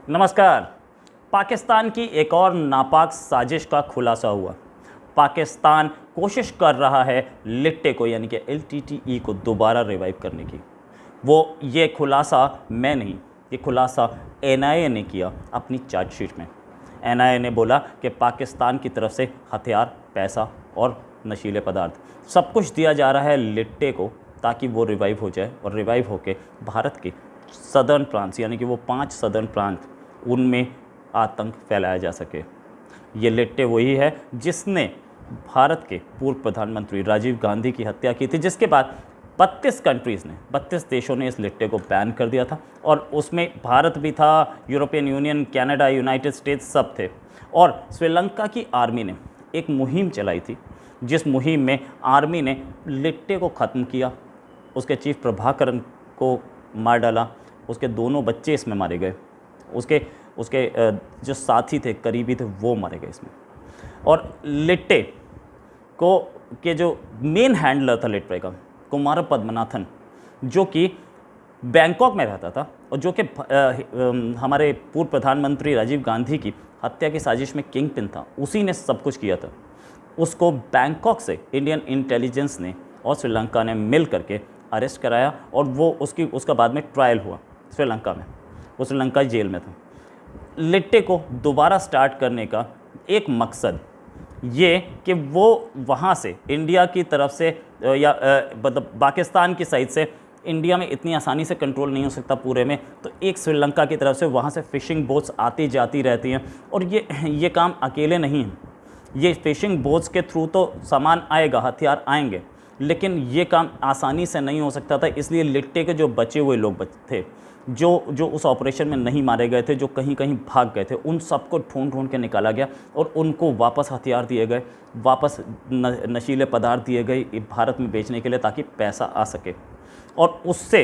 नमस्कार। पाकिस्तान की एक और नापाक साजिश का खुलासा हुआ। पाकिस्तान कोशिश कर रहा है लिट्टे को यानी कि LTTE को दोबारा रिवाइव करने की। ये खुलासा मैं नहीं, ये खुलासा NIA ने किया अपनी चार्जशीट में। NIA ने बोला कि पाकिस्तान की तरफ से हथियार, पैसा और नशीले पदार्थ सब कुछ दिया जा रहा है लिट्टे को ताकि वो रिवाइव हो जाए और रिवाइव होकर भारत के सदर्न प्रांत यानी कि वो 5 सदर्न प्रांत उनमें आतंक फैलाया जा सके। ये लिट्टे वही है जिसने भारत के पूर्व प्रधानमंत्री राजीव गांधी की हत्या की थी, जिसके बाद 32 देशों ने इस लिट्टे को बैन कर दिया था और उसमें भारत भी था, European union, Canada, United states सब थे। और श्रीलंका की आर्मी ने एक मुहिम चलाई थी, जिस मुहिम में आर्मी ने लिट्टे को ख़त्म किया, उसके चीफ प्रभाकरन को मार डाला, उसके दोनों बच्चे इसमें मारे गए, उसके जो साथी थे, करीबी थे, वो मारे गए इसमें। और लिट्टे को के जो मेन हैंडलर था लिट्टे का, कुमार पद्मनाथन, जो कि बैंकॉक में रहता था और जो कि हमारे पूर्व प्रधानमंत्री राजीव गांधी की हत्या की साजिश में किंग पिन था, उसी ने सब कुछ किया था। उसको बैंकॉक से इंडियन इंटेलिजेंस ने और श्रीलंका ने मिल करके अरेस्ट कराया और उसका बाद में ट्रायल हुआ श्रीलंका में। वो श्रीलंका जेल में था। लिट्टे को दोबारा स्टार्ट करने का एक मकसद ये कि वो वहाँ से इंडिया की तरफ से या मतलब पाकिस्तान की साइड से इंडिया में इतनी आसानी से कंट्रोल नहीं हो सकता पूरे में, तो एक श्रीलंका की तरफ से वहाँ से फ़िशिंग बोट्स आती जाती रहती हैं। और ये काम अकेले नहीं है, ये फ़िशिंग बोट्स के थ्रू तो सामान आएगा, हथियार आएंगे, लेकिन ये काम आसानी से नहीं हो सकता था। इसलिए लिट्टे के जो बचे हुए लोग थे, जो उस ऑपरेशन में नहीं मारे गए थे, जो कहीं कहीं भाग गए थे, उन सबको ढूंढ के निकाला गया और उनको वापस हथियार दिए गए, वापस नशीले पदार्थ दिए गए भारत में बेचने के लिए, ताकि पैसा आ सके और उससे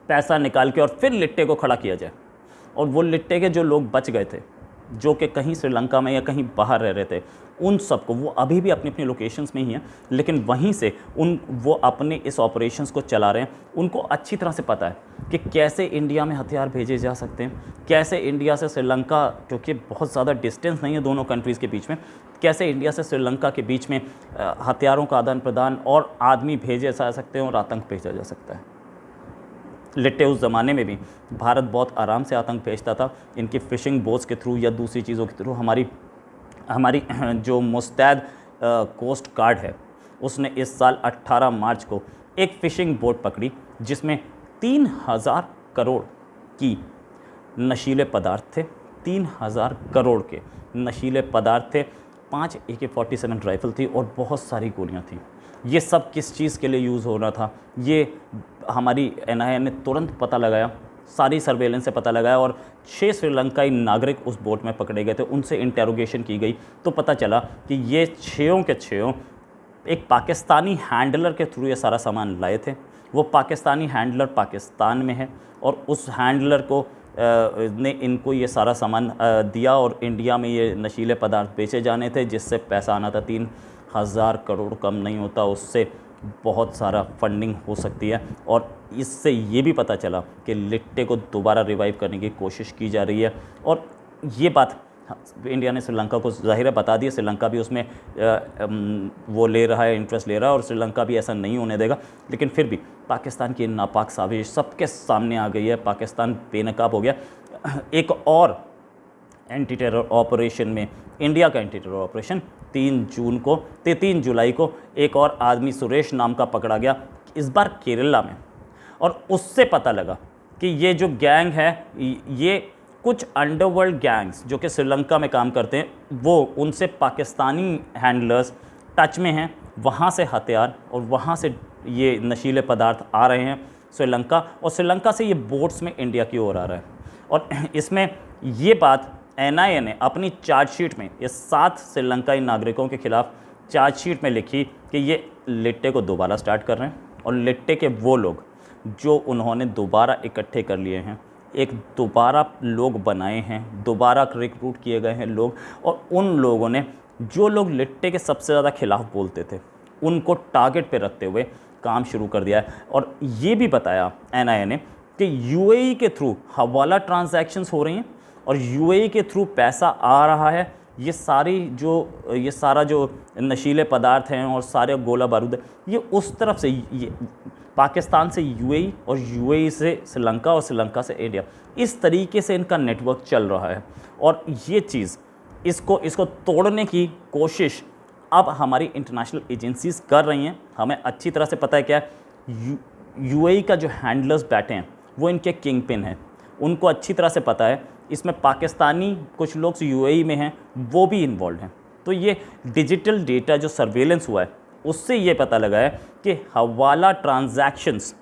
पैसा निकाल के और फिर लिट्टे को खड़ा किया जाए। और वो लिट्टे के जो लोग बच गए थे, जो कि कहीं श्रीलंका में या कहीं बाहर रह रहे थे, उन सबको, वो अभी भी अपनी अपनी लोकेशंस में ही हैं, लेकिन वहीं से वो अपने इस ऑपरेशंस को चला रहे हैं। उनको अच्छी तरह से पता है कि कैसे इंडिया में हथियार भेजे जा सकते हैं, कैसे इंडिया से श्रीलंका, क्योंकि बहुत ज़्यादा डिस्टेंस नहीं है दोनों कंट्रीज़ के बीच में, कैसे इंडिया से श्रीलंका के बीच में हथियारों का आदान प्रदान और आदमी भेजे जा सकते हैं और आतंक भेजा जा सकता है। लिट्टे उस ज़माने में भी भारत बहुत आराम से आतंक भेजता था, इनकी फ़िशिंग बोट्स के थ्रू या दूसरी चीज़ों के थ्रू। हमारी जो मुस्तैद कोस्ट गार्ड है, उसने इस साल 18 मार्च को एक फ़िशिंग बोट पकड़ी जिसमें 3000 करोड़ की नशीले पदार्थ थे। 3000 करोड़ के नशीले पदार्थ थे, 5 AK-47 राइफ़ल थी और बहुत सारी गोलियां थी। ये सब किस चीज़ के लिए यूज़ हो रहा था, ये हमारी NIA ने तुरंत पता लगाया, सारी सर्वेलेंस से पता लगाया और 6 श्रीलंकाई नागरिक उस बोट में पकड़े गए थे। उनसे इंटेरोगेशन की गई तो पता चला कि ये 6 के 6 एक पाकिस्तानी हैंडलर के थ्रू ये सारा सामान लाए थे। वो पाकिस्तानी हैंडलर पाकिस्तान में है और उस हैंडलर को ने इनको ये सारा सामान दिया और इंडिया में ये नशीले पदार्थ बेचे जाने थे, जिससे पैसा आना था 3000 करोड़, कम नहीं होता, उससे बहुत सारा फंडिंग हो सकती है। और इससे ये भी पता चला कि लिट्टे को दोबारा रिवाइव करने की कोशिश की जा रही है। और ये बात इंडिया ने श्रीलंका को ज़ाहिर है बता दी। श्रीलंका भी उसमें वो ले रहा है, इंटरेस्ट ले रहा है और श्रीलंका भी ऐसा नहीं होने देगा। लेकिन फिर भी पाकिस्तान की नापाक साजिश सबके सामने आ गई है, पाकिस्तान बेनकाब हो गया। एक और एंटी टेरर ऑपरेशन में, इंडिया का एंटी टेरर ऑपरेशन 3 जुलाई को एक और आदमी सुरेश नाम का पकड़ा गया, इस बार केरला में। और उससे पता लगा कि ये जो गैंग है, ये कुछ अंडरवर्ल्ड गैंग्स जो कि श्रीलंका में काम करते हैं, वो उनसे पाकिस्तानी हैंडलर्स टच में हैं। वहाँ से हथियार और वहाँ से ये नशीले पदार्थ आ रहे हैं श्रीलंका, और श्रीलंका से ये बोट्स में इंडिया की ओर आ रहा है। और इसमें ये बात NIA ने अपनी चार्जशीट में ये 7 श्रीलंकाई नागरिकों के खिलाफ चार्जशीट में लिखी कि ये लिट्टे को दोबारा स्टार्ट कर रहे हैं और लिट्टे के वो लोग जो उन्होंने दोबारा इकट्ठे कर लिए हैं, एक दोबारा लोग बनाए हैं, दोबारा रिक्रूट किए गए हैं लोग, और उन लोगों ने, जो लोग लिट्टे के सबसे ज़्यादा खिलाफ बोलते थे, उनको टारगेट पे रखते हुए काम शुरू कर दिया है। और ये भी बताया NIA ने कि UAE के थ्रू हवाला ट्रांजैक्शंस हो रही हैं और यूएई के थ्रू पैसा आ रहा है। ये सारा जो नशीले पदार्थ हैं और सारे गोला बारूद है, ये उस तरफ से, ये पाकिस्तान से यूएई और यूएई से श्रीलंका और श्रीलंका से इंडिया, इस तरीके से इनका नेटवर्क चल रहा है। और ये चीज़ इसको तोड़ने की कोशिश अब हमारी इंटरनेशनल एजेंसीज़ कर रही हैं। हमें अच्छी तरह से पता है क्या यूएई का जो हैंडलर्स बैठे हैं वो इनके किंग पिन हैं, उनको अच्छी तरह से पता है। इसमें पाकिस्तानी कुछ लोग यूएई में हैं, वो भी इन्वॉल्व हैं। तो ये डिजिटल डेटा जो सर्वेलेंस हुआ है उससे ये पता लगा है कि हवाला ट्रांजैक्शंस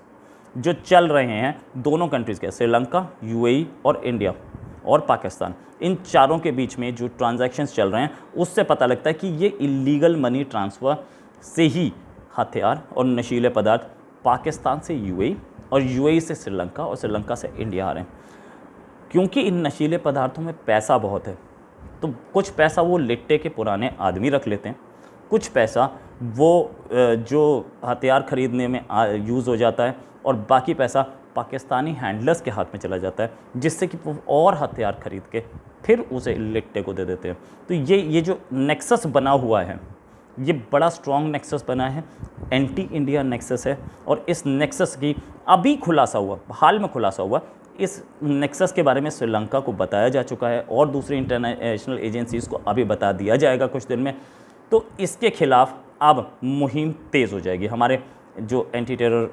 जो चल रहे हैं दोनों कंट्रीज़ के, श्रीलंका, यूएई और इंडिया और पाकिस्तान, इन चारों के बीच में जो ट्रांजैक्शंस चल रहे हैं उससे पता लगता है कि ये इलीगल मनी ट्रांसफ़र से ही हथियार और नशीले पदार्थ पाकिस्तान से यूएई और यूएई से श्रीलंका और श्रीलंका से इंडिया आ रहे हैं। क्योंकि इन नशीले पदार्थों में पैसा बहुत है, तो कुछ पैसा वो लिट्टे के पुराने आदमी रख लेते हैं, कुछ पैसा वो जो हथियार ख़रीदने में यूज़ हो जाता है, और बाकी पैसा पाकिस्तानी हैंडलर्स के हाथ में चला जाता है, जिससे कि वो और हथियार खरीद के फिर उसे लिट्टे को दे देते हैं। तो ये जो नेक्सस बना हुआ है, ये बड़ा स्ट्रॉन्ग नेक्सस बना है, एंटी इंडिया नेक्सस है। और इस नेक्सस की अभी खुलासा हुआ, हाल में खुलासा हुआ, इस नेक्सस के बारे में श्रीलंका को बताया जा चुका है और दूसरी इंटरनेशनल एजेंसीज़ को अभी बता दिया जाएगा कुछ दिन में। तो इसके खिलाफ अब मुहिम तेज़ हो जाएगी। हमारे जो एंटी टेरर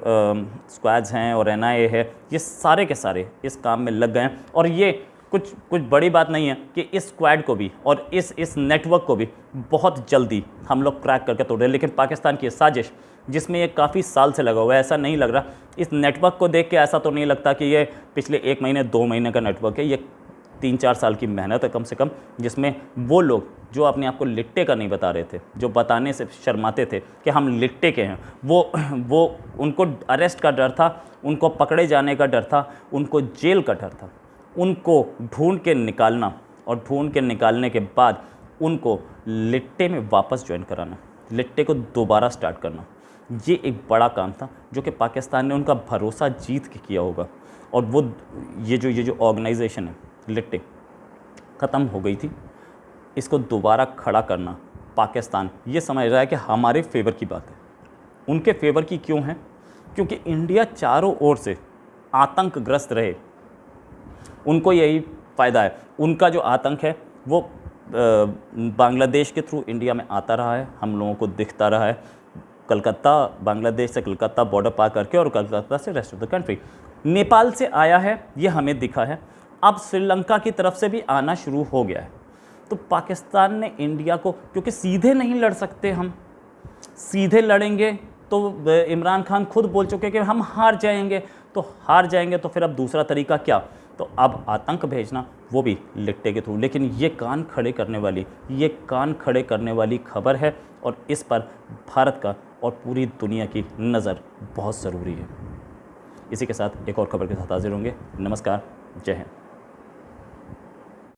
स्क्वाड्स हैं और एनआईए है, ये सारे के सारे इस काम में लग गए हैं। और ये कुछ बड़ी बात नहीं है कि इस स्क्वाड को भी और इस नेटवर्क को भी बहुत जल्दी हम लोग क्रैक करके तोड़ रहे हैं। लेकिन पाकिस्तान की साजिश, जिसमें ये काफ़ी साल से लगा हुआ है, ऐसा नहीं लग रहा, इस नेटवर्क को देख के ऐसा तो नहीं लगता कि ये पिछले 1 महीने 2 महीने का नेटवर्क है। ये 3-4 साल की मेहनत है कम से कम, जिसमें वो लोग जो अपने आप को लिट्टे का नहीं बता रहे थे, जो बताने से शर्माते थे कि हम लिट्टे के हैं, वो उनको अरेस्ट का डर था, उनको पकड़े जाने का डर था, उनको जेल का डर था। उनको ढूंढ के निकालना और ढूंढ के निकालने के बाद उनको लिट्टे में वापस ज्वाइन कराना, लिट्टे को दोबारा स्टार्ट करना, ये एक बड़ा काम था जो कि पाकिस्तान ने उनका भरोसा जीत के किया होगा। और वो ये जो ऑर्गेनाइजेशन है लिट्टे, ख़त्म हो गई थी, इसको दोबारा खड़ा करना पाकिस्तान ये समझ रहा है कि हमारे फेवर की बात है। उनके फेवर की क्यों है? क्योंकि इंडिया चारों ओर से आतंकग्रस्त रहे, उनको यही फ़ायदा है। उनका जो आतंक है वो बांग्लादेश के थ्रू इंडिया में आता रहा है, हम लोगों को दिखता रहा है। कलकत्ता, बांग्लादेश से कलकत्ता बॉर्डर पार करके और कलकत्ता से rest of the country, Nepal से आया है, ये हमें दिखा है। अब श्रीलंका की तरफ से भी आना शुरू हो गया है। तो पाकिस्तान ने इंडिया को, क्योंकि सीधे नहीं लड़ सकते, हम सीधे लड़ेंगे तो इमरान खान खुद बोल चुके कि हम हार जाएंगे, तो हार जाएंगे तो फिर अब दूसरा तरीका क्या? तो अब आतंक भेजना, वो भी लिट्टे के थ्रू। लेकिन ये कान खड़े करने वाली खबर है और इस पर भारत का और पूरी दुनिया की नज़र बहुत ज़रूरी है। इसी के साथ एक और खबर के साथ हाजिर होंगे। नमस्कार, जय हिंद।